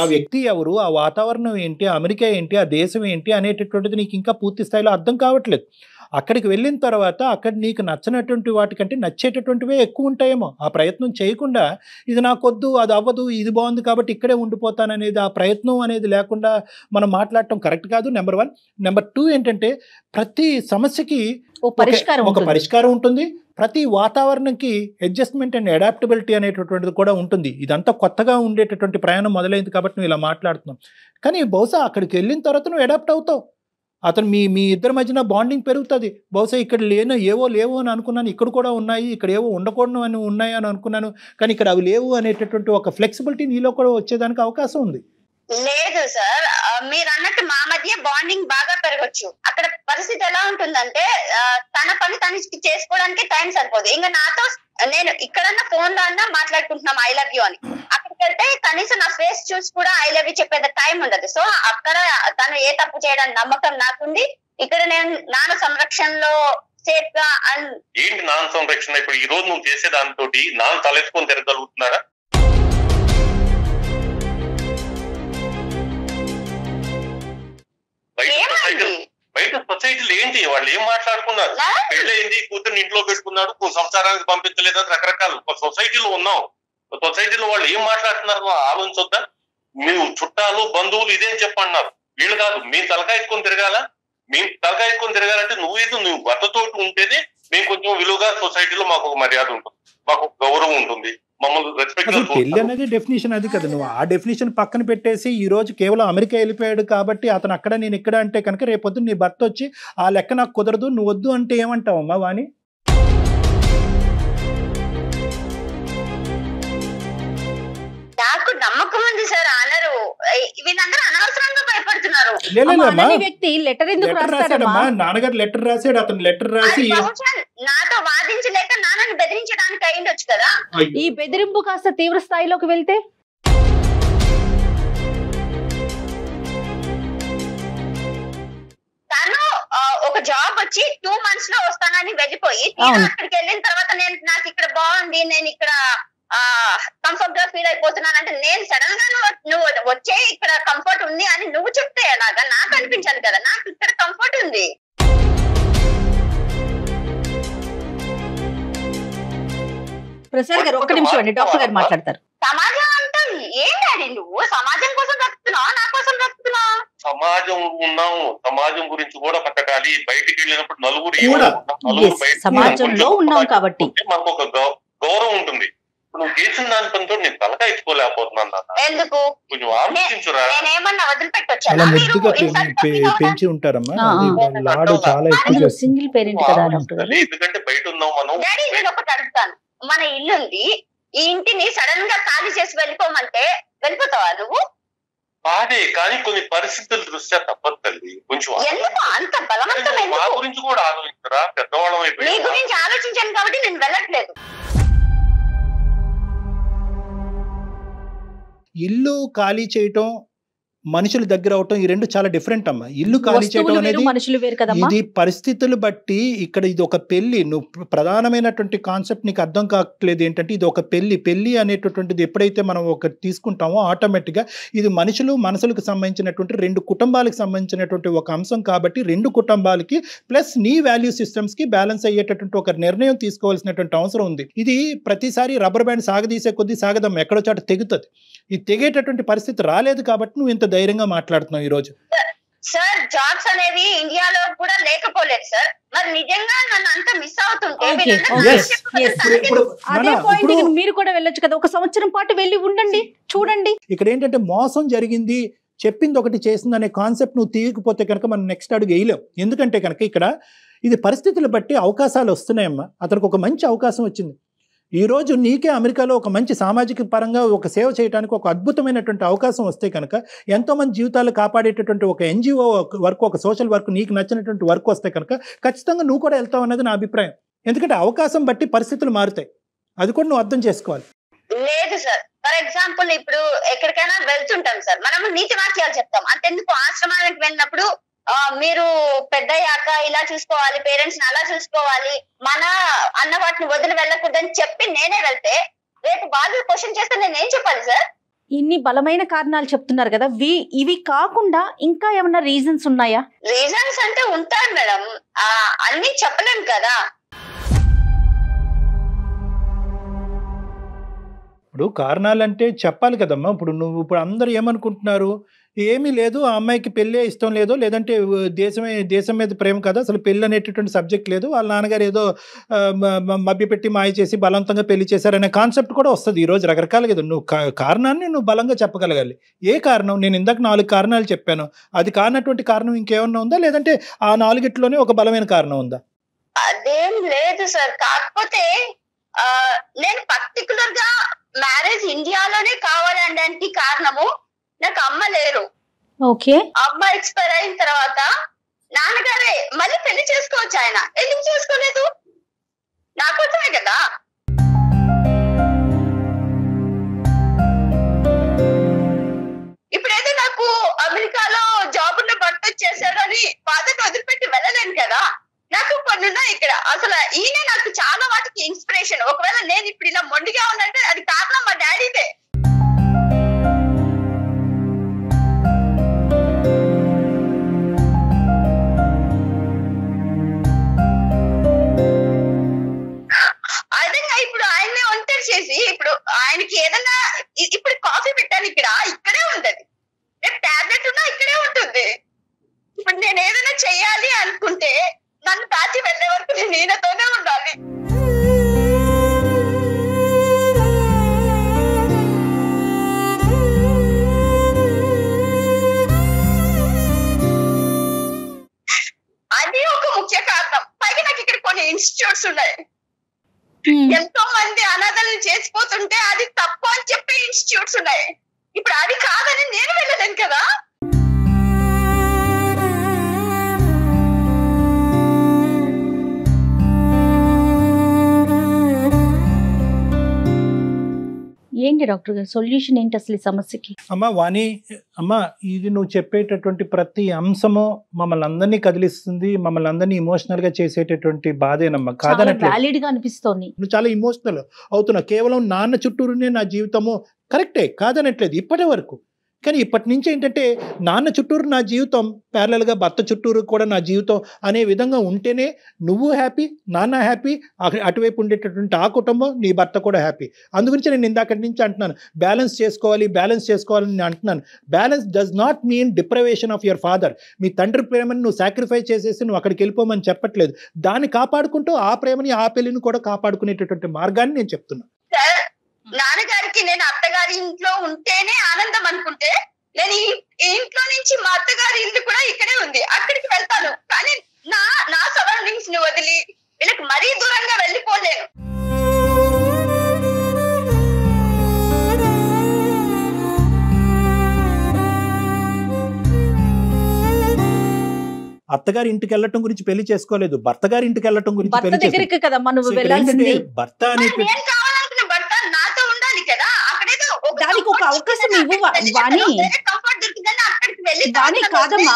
ఆ వ్యక్తి ఎవరు, ఆ వాతావరణం ఏంటి, అమెరికా ఏంటి, ఆ దేశం ఏంటి అనేటటువంటిది నీకు ఇంకా పూర్తి స్థాయిలో అర్థం కావట్లేదు. అక్కడికి వెళ్ళిన తర్వాత అక్కడ నీకు నచ్చినటువంటి వాటికంటే నచ్చేటటువంటివే ఎక్కువ ఉంటాయేమో. ఆ ప్రయత్నం చేయకుండా ఇది నాకొద్దు, అది అవ్వదు, ఇది బాగుంది కాబట్టి ఇక్కడే ఉండిపోతాననేది, ఆ ప్రయత్నం అనేది లేకుండా మనం మాట్లాడటం కరెక్ట్ కాదు. నెంబర్ 1. నెంబర్ 2 ఏంటంటే ప్రతి సమస్యకి ఒక పరిష్కారం ఉంటుంది. ప్రతి వాతావరణంకి అడ్జస్ట్మెంట్ అండ్ అడాప్టబిలిటీ అనేటటువంటిది కూడా ఉంటుంది. ఇదంతా కొత్తగా ఉండేటటువంటి ప్రయాణం మొదలైంది కాబట్టి నువ్వు ఇలా మాట్లాడుతున్నాం. కానీ బహుశా అక్కడికి వెళ్ళిన తర్వాత నువ్వు అడాప్ట్ అవుతావు. అతను మీ ఇద్దరి మధ్యన బాండింగ్ పెరుగుతుంది. బహుశా ఇక్కడ లేవు అని అనుకున్నాను, ఇక్కడ కూడా ఉన్నాయి, ఇక్కడ ఏవో ఉండకూడదు అని ఉన్నాయి అని అనుకున్నాను, కానీ ఇక్కడ అవి లేవు అనేటటువంటి ఒక ఫ్లెక్సిబిలిటీ నీలో కూడా వచ్చేదానికి అవకాశం ఉంది. లేదు సార్, మీరు అన్నట్టు మా మధ్య బాండింగ్ బాగా పెరగచ్చు. అక్కడ పరిస్థితి ఎలా ఉంటుందంటే తన పని తనకి చేసుకోవడానికి టైం సరిపోదు. ఇంకా నాతో నేను ఇక్కడన్నా ఫోన్ లో అన్నా మాట్లాడుకుంటున్నాం ఐ లవ్ యూ అని, అక్కడికి వెళ్తే కనీసం నా ఫేస్ చూసి కూడా ఐ లవ్ యూ చెప్పేది టైం ఉండదు. సో అక్కడ తను ఏ తప్పు చేయడానికి నమ్మకం నాకుంది. ఇక్కడ నేను నాన్న సంరక్షణలో సేఫ్ గా ఏంటి నాన్న సంరక్షణ? ఇప్పుడు ఈ రోజు నువ్వు చేసే దాంతో నాన్న తలెత్తుకొని తిరగలుగుతున్నారా? బయట సొసైటీలో ఏంటి వాళ్ళు ఏం మాట్లాడుకున్నారు? పెళ్ళయింది, కూతుర్ని ఇంట్లో పెట్టుకున్నాడు, సంసారానికి పంపించలేదని రకరకాలు సొసైటీలో ఉన్నాం. సొసైటీలో వాళ్ళు ఏం మాట్లాడుతున్నారు ఆలోచించొద్దా? మీరు చుట్టాలు బంధువులు ఇదేం చెప్పన్నారు. వీళ్ళు కాదు, మేము తలకాయకొని తిరగాల. మేము తలకాయకొని తిరగాలంటే నువ్వు భర్తతోటి ఉంటేనే మేము కొంచెం విలువగా సొసైటీలో మాకు ఒక మర్యాద ఉంటుంది, మాకు ఒక గౌరవం ఉంటుంది, మమ్మల్ని రెస్పెక్ట్. పెళ్లి అనేది డెఫినేషన్ అది కదా. నువ్వు ఆ డెఫినేషన్ పక్కన పెట్టేసి ఈ రోజు కేవలం అమెరికా వెళ్ళిపోయాడు కాబట్టి అతను అక్కడ నేను ఇక్కడ అంటే కనుక రేపొద్దు నీ భర్త వచ్చి ఆ లెక్క నాకు కుదరదు, నువ్వు వద్దు అంటే ఏమంటావమ్మా వాణి? నాకు నమ్మకం ఉంది సార్. అనరు, వీళ్ళందరూ అనవసరంగా భయపడుతున్నారు. నాన్నగారు లెటర్ రాశాడు, అతను లెటర్ రాసి నాతో వాదించలేక నాన్నని బెదిరించడానికి అయిండొచ్చు కదా. ఈ బెదిరింపు కాస్త తీవ్ర స్థాయిలోకి వెళ్తే తను ఒక జాబ్ వచ్చి 2 months లో వస్తానని వెళ్ళిపోయి అక్కడికి వెళ్ళిన తర్వాత నాకు ఇక్కడ బాగుంది, నేను ఇక్కడ కంఫర్ట్ గా ఫీల్ అయిపోతున్నాను అంటే నేను సడన్ గా నువ్వు వచ్చే ఇక్కడ కంఫర్ట్ ఉంది అని నువ్వు చెప్తే ఎలాగా? నాకు అనిపించాలి కదా నాకు ఇక్కడ కంఫర్ట్ ఉంది. ప్రసాద్ గారు ఒక్క నిమిషం అండి, డాక్టర్ గారు మాట్లాడతారు. సమాజం అంతా ఏం డాడీ, నువ్వు సమాజం కోసం బ్రతుకుతున్నావా నా కోసం బ్రతుకుతున్నావా? సమాజం ఉన్నాము, సమాజం గురించి కూడా బతకాలి. బయటికి వెళ్ళినప్పుడు నలుగురు సమాజంలో ఉన్నాం కాబట్టి మనకు ఒక గౌరవం ఉంటుంది. నువ్వు చేసిన దాని పనితో నేను తలకా ఇచ్చుకోలేకపోతున్నాను. ఎందుకు? కొంచెం ఆలోచించురా. నేనేమన్నా వదిలిపెట్టొచ్చా? పెంచి ఉంటారమ్మా, చాలా ఎక్కువ సింగిల్ పేరెంట్ కదా. ఎందుకంటే బయట ఉన్నాం మనం. డాడీ నేను ఒకటి అడుగుతాను, మన ఇల్లు ఉంది, ఈ ఇంటిని సడన్ గా ఖాళీ చేసి వెళ్ళిపోమంటే వెళ్ళిపోతావా నువ్వు? బాధే, కానీ కొన్ని పరిస్థితుల దృష్ట్యా తప్పదు తల్లి. కొంచెం ఎందుకు అంత బలవంతం? మా గురించి కూడా ఆలోచించరా, పెద్దవాళ్ళం అయిపోయి. నీ గురించి ఆలోచించాను కాబట్టి నేను వెళ్ళట్లేదు. ఇల్లు ఖాళీ చేయటం, మనుషుల దగ్గర అవటం, ఈ రెండు చాలా డిఫరెంట్ అమ్మా. ఇల్లు ఖాళీ చేయడం అనేది ఇది పరిస్థితులు బట్టి. ఇక్కడ ఇది ఒక పెళ్లి, నువ్వు ప్రధానమైనటువంటి కాన్సెప్ట్ నీకు అర్థం కావట్లేదు ఏంటంటే ఇది ఒక పెళ్లి అనేటటువంటిది ఎప్పుడైతే మనం ఒక తీసుకుంటామో ఆటోమేటిక్గా ఇది మనసులకు సంబంధించినటువంటి 2 కుటుంబాలకు సంబంధించినటువంటి ఒక అంశం కాబట్టి 2 కుటుంబాలకి ప్లస్ నీ వాల్యూ సిస్టమ్స్కి బ్యాలెన్స్ అయ్యేటటువంటి ఒక నిర్ణయం తీసుకోవాల్సినటువంటి అవసరం ఉంది. ఇది ప్రతిసారి రబ్బర్ బ్యాండ్ సాగదీసే కొద్దీ సాగదం ఎక్కడో చాట తెగుతుంది. ఈ తెగేటటువంటి పరిస్థితి రాలేదు కాబట్టి నువ్వు ఇంత ధైర్యంగా మాట్లాడుతున్నావు ఈ రోజు. సార్ జాబ్స్ అనేవి ఇండియాలో కూడా లేకపోలేదు సార్. మరి నిజంగా నన్ను అంత మిస్ అవుతుంటే మీరు కూడా వెళ్ళొచ్చు కదా, 1 సంవత్సరం పాటు వెళ్ళి ఉండండి, చూడండి. ఇక్కడ ఏంటంటే మోసం జరిగింది, చెప్పింది ఒకటి చేసింది అనే కాన్సెప్ట్ నువ్వు తీయకపోతే కనుక మనం నెక్స్ట్ అడుగు వేయలేం. ఎందుకంటే కనుక ఇక్కడ ఇది పరిస్థితులు బట్టి అవకాశాలు వస్తున్నాయమ్మా. అతనికి ఒక మంచి అవకాశం వచ్చింది. ఈరోజు నీకే అమెరికాలో ఒక మంచి సామాజిక పరంగా ఒక సేవ చేయడానికి ఒక అద్భుతమైనటువంటి అవకాశం వస్తే కనుక ఎంతోమంది జీవితాలు కాపాడేటటువంటి ఒక ఎన్జిఓ వర్క్, ఒక సోషల్ వర్క్, నీకు నచ్చినటువంటి వర్క్ వస్తే కనుక ఖచ్చితంగా నువ్వు కూడా వెళ్తావు అన్నది నా అభిప్రాయం. ఎందుకంటే అవకాశం బట్టి పరిస్థితులు మారుతాయి, అది కూడా నువ్వు అర్థం చేసుకోవాలి. లేదు సార్, ఫర్ ఎగ్జాంపుల్ ఇప్పుడు ఎక్కడికైనా వెళ్తుంటాం సార్, మనము నీతి వాక్యాలు చెప్తాం. అంతెందుకు ఆశ్రమానికి వెళ్ళినప్పుడు మీరు పెద్దయ్యాక ఇలా చూసుకోవాలి, పేరెంట్స్ ని అలా చూసుకోవాలి, మన అన్న వాటిని వదిలి వెళ్ళకూడదని చెప్పి నేనే వెళ్తే రేపు వాళ్ళు క్వశ్చన్ చేస్తే నేను ఏం చెప్పాలి సార్? ఇన్ని బలమైన కారణాలు చెప్తున్నారు కదా, ఇవి కాకుండా ఇంకా ఏమన్నా రీజన్స్ ఉన్నాయా? రీజన్స్ అంటే ఉంటాయి మేడం, అన్ని చెప్పలేం కదా. ఇప్పుడు కారణాలంటే చెప్పాలి కదమ్మా. ఇప్పుడు అందరూ ఏమనుకుంటున్నారు, ఏమీ లేదు ఆ అమ్మాయికి పెళ్ళే ఇష్టం లేదు, లేదంటే దేశం మీద ప్రేమ కదా, అసలు పెళ్ళి అనేటటువంటి సబ్జెక్ట్ లేదు, వాళ్ళ నాన్నగారు ఏదో మభ్యపెట్టి మాయ చేసి బలవంతంగా పెళ్లి చేశారనే కాన్సెప్ట్ కూడా వస్తుంది ఈరోజు రకరకాలు కదా. నువ్వు కారణాన్ని నువ్వు బలంగా చెప్పగలగాలి. ఏ కారణం? నేను ఇందాక 4 కారణాలు చెప్పాను, అది కానటువంటి కారణం ఇంకేమన్నా ఉందా, లేదంటే ఆ 4 ఒక బలమైన కారణం ఉందా? అదేం లేదు సార్, కాకపోతే నేను పర్టికులర్ గా మ్యారేజ్ ఇండియాలోనే కావాలనడానికి కారణము, నాకు అమ్మ లేరు. ఓకే. అమ్మ ఎక్స్పైర్ అయిన తర్వాత నాన్నగారే మళ్ళీ పెళ్లి చేసుకోవచ్చు, ఆయన ఎందుకు చేసుకోలేదు నాకోసమే కదా. ఇప్పుడైతే నాకు అమెరికాలో జాబ్ ఉన్న భర్త వచ్చేసాడు అని బాధను వదిలిపెట్టి వెళ్ళలేను కదా. నాకు కొన్ని ఉన్నాయి ఇక్కడ. అసలు ఈయన నాకు చాలా వాటికి ఇన్స్పిరేషన్. ఒకవేళ నేను ఇప్పుడు ఇలా మొండిగా ఉన్నంటే అది కారణం మా డాడీదే. అదే ఇప్పుడు ఆయన్నే ఒంటరి చేసి ఇప్పుడు ఆయనకి ఏదన్నా ఇప్పుడు కాఫీ పెట్టాను ఇక్కడే ఉంటది, రేపు టాబ్లెట్ ఉన్నా ఇక్కడే ఉంటుంది. ఇప్పుడు నేను ఏదైనా చెయ్యాలి అనుకుంటే నన్ను దాచి వెళ్లే వరకు నేను ఈయనతోనే ఉండాలి. అది ఒక ముఖ్య కారణం. పైగా నాకు ఇక్కడ కొన్ని ఇన్స్టిట్యూట్స్ ఉన్నాయి, ఎంతో మంది అనాథలను చేసిపోతుంటే అది తప్పు అని చెప్పే ఇన్స్టిట్యూట్స్ ఉన్నాయి. ఇప్పుడు అది కాదని నేను వెళ్ళలేను కదా. ఏంటి డాక్టర్ గారు సొల్యూషన్ ఏంటి అసలు ఈ సమస్యకి? అమ్మ వాణి, ఇది నువ్వు చెప్పేటటువంటి ప్రతి అంశము మమ్మల్ని అందరినీ కదిలిస్తుంది, మమ్మల్ని అందరినీ ఇమోషనల్ గా చేసేటటువంటి బాధేనమ్మా. వ్యాలిడ్ గా అనిపిస్తోంది. నువ్వు చాలా ఇమోషనల్ అవుతున్నావు. కేవలం నాన్న చుట్టూరునే నా జీవితము కరెక్టే, కాదనట్లేదు ఇప్పటి వరకు. కానీ ఇప్పటి నుంచి ఏంటంటే నాన్న చుట్టూరు నా జీవితం ప్యారలల్గా భర్త చుట్టూరు కూడా నా జీవితం అనే విధంగా ఉంటేనే నువ్వు హ్యాపీ, నాన్న హ్యాపీ, అటువైపు ఉండేటటువంటి ఆ కుటుంబం, నీ భర్త కూడా హ్యాపీ. అందుగురించి నేను ఇందాకటి నుంచి అంటున్నాను, బ్యాలెన్స్ చేసుకోవాలని నేను అంటున్నాను. Balance does not mean deprivation of your father. మీ తండ్రి ప్రేమని నువ్వు సాక్రిఫైస్ చేసేసి నువ్వు అక్కడికి వెళ్ళిపోమని చెప్పట్లేదు. దాన్ని కాపాడుకుంటూ ఆ ప్రేమని ఆ పెళ్లిని కూడా కాపాడుకునేటటువంటి మార్గాన్ని నేను చెప్తున్నాను. నాన్నగారికి నేను అత్తగారి ఇంట్లో ఉంటేనే ఆనందం అనుకుంటే, నేను ఈ ఇంట్లో నుంచి మా అత్తగారి ఇల్లు కూడా ఇక్కడే ఉంది, అక్కడికి వెళ్తాను. కానీ నా సరౌండింగ్స్ ని వదిలి వీళ్ళకి మరీ దూరంగా వెళ్ళిపోలేను. అత్తగారి ఇంటికి వెళ్ళటం గురించి పెళ్లి చేసుకోలేదు, భర్త గారి ఇంటికి వెళ్ళటం గురించి భర్త దగ్గరికి కదా మనం వెళ్ళాల్సింది. భర్త అనే నేను కావాలనుకున్న భర్త నాతో ఉండాలి కదా. అక్కడేదో దానికి ఒక అవకాశం ఇవ్వు వాణి. వాణి కాదమ్మా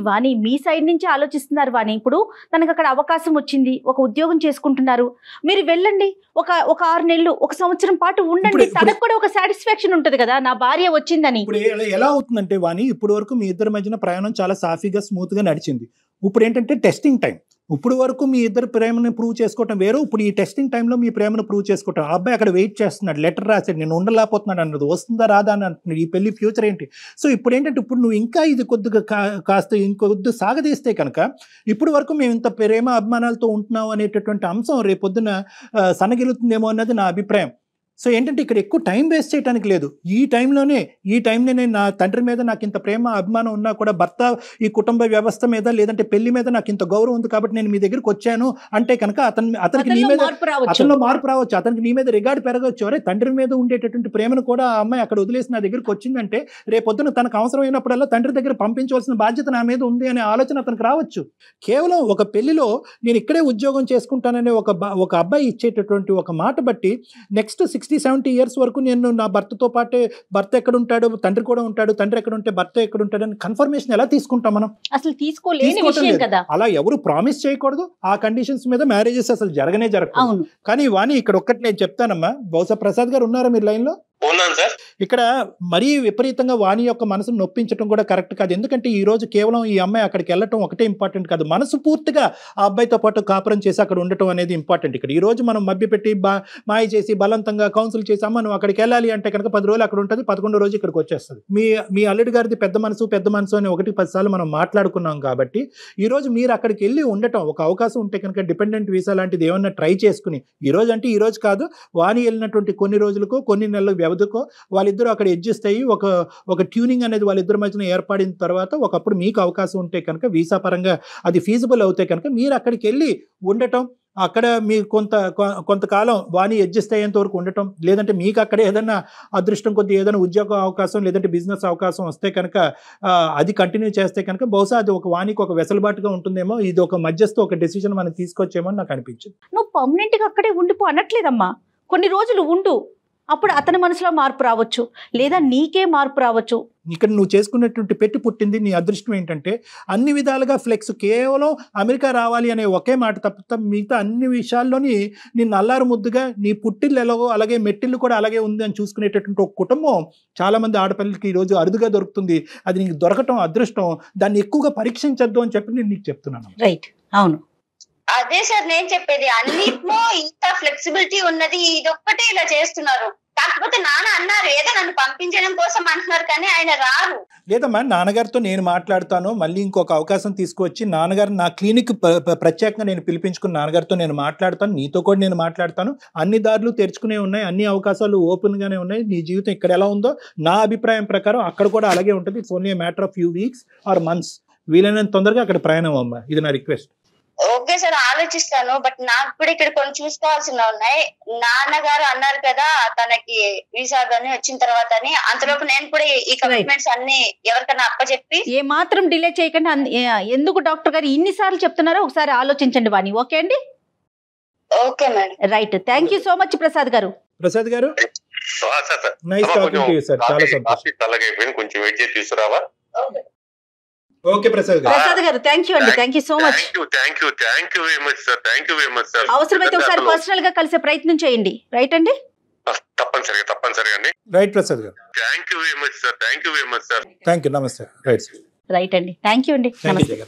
వాణి మీ సైడ్ నుంచి ఆలోచిస్తున్నారు వాణి. ఇప్పుడు తనకు అక్కడ అవకాశం వచ్చింది, ఒక ఉద్యోగం చేసుకుంటున్నారు, మీరు వెళ్ళండి, ఒక 6 నెలలు 1 సంవత్సరం పాటు ఉండండి, తనకు కూడా ఒక సాటిస్ఫాక్షన్ ఉంటది కదా నా భార్య వచ్చిందని. ఇప్పుడు ఎలా అవుతుందంటే వాణి, ఇప్పుడు వరకు మీ ఇద్దరి మధ్యన ప్రయాణం చాలా సాఫీగా స్మూత్ గా నడిచింది. ఇప్పుడు ఏంటంటే టెస్టింగ్ టైం. ఇప్పుడు వరకు మీ ఇద్దరు ప్రేమను ప్రూవ్ చేసుకోవటం వేరు, ఇప్పుడు ఈ టెస్టింగ్ టైంలో మీ ప్రేమను ప్రూవ్ చేసుకోవటం. ఆ అబ్బాయి అక్కడ వెయిట్ చేస్తున్నాడు, లెటర్ రాశాడు, నేను ఉండలేకపోతున్నాడు అన్నది, వస్తుందా రాదా అని అంటున్నాడు, ఈ పెళ్లి ఫ్యూచర్ ఏంటి. సో ఇప్పుడు ఏంటంటే ఇప్పుడు నువ్వు ఇంకా ఇది కొద్దిగా కాస్త ఇంకొద్ది సాగదీస్తే కనుక, ఇప్పుడు వరకు మేము ఇంత ప్రేమ అభిమానాలతో ఉంటున్నాం అనేటటువంటి అంశం రేపొద్దున సనగిలుతుందేమో అన్నది నా అభిప్రాయం. సో ఏంటంటే ఇక్కడ ఎక్కువ టైం వేస్ట్ చేయడానికి లేదు. ఈ టైంలోనే నా తండ్రి మీద నాకు ఇంత ప్రేమ అభిమానం ఉన్నా కూడా, భర్త ఈ కుటుంబ వ్యవస్థ మీద లేదంటే పెళ్లి మీద నాకు ఇంత గౌరవం ఉంది కాబట్టి నేను మీ దగ్గరికి వచ్చాను అంటే కనుక అతనికి నీ మీద అతనిలో మార్పు రావచ్చు, అతనికి నీ మీద రిగార్డ్ పెరగవచ్చు. అరే తండ్రి మీద ఉండేటటువంటి ప్రేమను కూడా ఆ అమ్మాయి అక్కడ వదిలేసి నా దగ్గరికి వచ్చిందంటే రేపొద్దున తనకు అవసరమైనప్పుడల్లా తండ్రి దగ్గర పంపించవలసిన బాధ్యత నా మీద ఉంది అనే ఆలోచన అతనికి రావచ్చు. కేవలం ఒక పెళ్లిలో నేను ఇక్కడే ఉద్యోగం చేసుకుంటాననే ఒక అబ్బాయి ఇచ్చేటటువంటి ఒక మాట బట్టి నెక్స్ట్ 60-70 ఇయర్స్ వరకు నేను నా భర్తతో పాటే, భర్త ఎక్కడ ఉంటాడు తండ్రి కూడా ఉంటాడు, తండ్రి ఎక్కడ ఉంటే భర్త ఎక్కడ ఉంటాడు అని కన్ఫర్మేషన్ ఎలా తీసుకుంటాం మనం? అసలు తీసుకోలేని విషయం కదా. అలా ఎవరు ప్రామిస్ చేయకూడదు, ఆ కండిషన్స్ మీద మ్యారేజెస్ అసలు జరగకూడదు. కానీ వాణి ఇక్కడ ఒక్కటి నేను చెప్తానమ్మా, బహుశా ప్రసాద్ గారు ఉన్నారా మీరు లైన్ లో? ఉన్నాను సార్. ఇక్కడ మరీ విపరీతంగా వాణి యొక్క మనసును నొప్పించడం కూడా కరెక్ట్ కాదు. ఎందుకంటే ఈ రోజు కేవలం ఈ అమ్మాయి అక్కడికి వెళ్ళటం ఒకటే ఇంపార్టెంట్ కాదు, మనసు పూర్తిగా ఆ అబ్బాయితో పాటు కాపురం చేసి అక్కడ ఉండటం అనేది ఇంపార్టెంట్. ఇక్కడ ఈ రోజు మనం మభ్యపెట్టి మాయ చేసి బలవంతంగా కౌన్సిల్ చేసి అమ్మ నువ్వు అక్కడికి వెళ్ళాలి అంటే కనుక 10 రోజులు అక్కడ ఉంటుంది, 11వ రోజు ఇక్కడికి వచ్చేస్తుంది. మీ అల్లుడి గారిది పెద్ద మనసు అని 1-10 సార్లు మనం మాట్లాడుకున్నాం కాబట్టి ఈ రోజు మీరు అక్కడికి వెళ్ళి ఉండటం ఒక అవకాశం ఉంటే కనుక డిపెండెంట్ వీసా లాంటిది ఏమన్నా ట్రై చేసుకుని, ఈ రోజు అంటే ఈ రోజు కాదు, వాణి వెళ్ళినటువంటి కొన్ని రోజులకో కొన్ని నెలల వ్యవధికో వాళ్ళిద్దరూ అక్కడ అడ్జస్ట్ అయ్యి ఒక ట్యూనింగ్ అనేది వాళ్ళిద్దరి మధ్యన ఏర్పడిన తర్వాత ఒకప్పుడు మీకు అవకాశం ఉంటే కనుక వీసా పరంగా అది ఫీజిబుల్ అవుతే కనుక మీరు అక్కడికి వెళ్ళి ఉండటం, అక్కడ మీకు కొంతకాలం వాణి అడ్జస్ట్ అయ్యేంత వరకు ఉండటం, లేదంటే మీకు అక్కడ ఏదైనా అదృష్టం కొద్ది ఏదైనా ఉద్యోగ అవకాశం లేదంటే బిజినెస్ అవకాశం వస్తే కనుక అది కంటిన్యూ చేస్తే కనుక బహుశా అది ఒక వాణికి ఒక వెసులుబాటుగా ఉంటుందేమో, ఇది ఒక మధ్యస్థ ఒక డెసిషన్ మనం తీసుకొచ్చేమో అని నాకు అనిపించింది. నువ్వు పర్మనెంట్గా అక్కడే ఉండిపో అనట్లేదమ్మా, కొన్ని రోజులు ఉండు, అప్పుడు అతని మనసులో మార్పు రావచ్చు, లేదా నీకే మార్పు రావచ్చు. ఇక్కడ నువ్వు చేసుకున్నటువంటి పెట్టి పుట్టింది నీ అదృష్టం ఏంటంటే అన్ని విధాలుగా ఫ్లెక్స్, కేవలం అమెరికా రావాలి అనే ఒకే మాట తప్ప మిగతా అన్ని విషయాల్లోని నిన్ను అల్లారు ముద్దుగా నీ పుట్టిల్లు ఎలాగో అలాగే మెట్టిల్లు కూడా అలాగే ఉంది అని చూసుకునేటటువంటి ఒక కుటుంబం చాలా మంది ఆడపిల్లలకి ఈరోజు అరుదుగా దొరుకుతుంది. అది నీకు దొరకటం అదృష్టం, దాన్ని ఎక్కువగా పరీక్షించద్దు అని చెప్పి నేను నీకు చెప్తున్నాను. రైట్, అవును. అదే సార్ నేను చెప్పేది, అన్నిట్లో ఇంత ఫ్లెక్సిబిలిటీ ఉన్నది, ఇదొక్కటే ఇలా చేస్తున్నారు. కాకపోతే నాన్న అన్నారు ఏదో నన్ను పంపించడం కోసం అంటున్నారు, కానీ ఆయన రారు. లేదమ్మా, నాన్నగారితో నేను మాట్లాడతాను, మళ్ళీ ఇంకొక అవకాశం తీసుకువచ్చి నాన్నగారు నా క్లినిక్ ప్రత్యేకంగా నేను పిలిపించుకుని నాన్నగారితో నేను మాట్లాడతాను, నీతో కూడా నేను మాట్లాడతాను. అన్ని దారులు తెరుచుకునే ఉన్నాయి, అన్ని అవకాశాలు ఓపెన్ గానే ఉన్నాయి. నీ జీవితం ఇక్కడ ఎలా ఉందో నా అభిప్రాయం ప్రకారం అక్కడ కూడా అలాగే ఉంటుంది. It's only matter of few weeks or months. వీలైనంత తొందరగా అక్కడ ప్రయాణం అమ్మా, ఇది నా రిక్వెస్ట్. ఓకే సార్, ఆలోచిస్తాను. బట్ నాకు కూడా ఇక్కడ కొన్ని చూసుకోవాల్సినవి ఉన్నాయి. నాన్నగారు అన్నారు కదా తనకి వీసా గానీ వచ్చిన తర్వాత అని, అంతలోపు నేను కూడా ఈ కమిట్మెంట్స్ అన్ని ఎవరికైనా అప్పచెప్పి ఏ మాత్రం డిలే చేయకుండా ఎందుకు డాక్టర్ గారు ఇన్నిసార్లు చెప్తున్నారో ఒకసారి ఆలోచించండి వాణి. ఓకే అండి? Okay madam. Right, thank you so much Prasad గారు. ప్రసాద్ గారు nice talking to you sir, చాలా సంతోషం. కొంచెం వెయిట్ చేసి తీసుకురావా? ఓకే ప్రసాద్ గారు, థ్యాంక్ యూ అండి, thank you so much. Thank you very much sir. అవసరమైతే ఒకసారి పర్సనల్ గా కలిసే ప్రయత్నం చేయండి. రైట్ అండి? తప్పనిసరిగా అండి. రైట్ ప్రసాద్ గారు, thank you very much sir. Thank you, నమస్తే. రైట్ అండి, థ్యాంక్ యూ అండి, నమస్తే.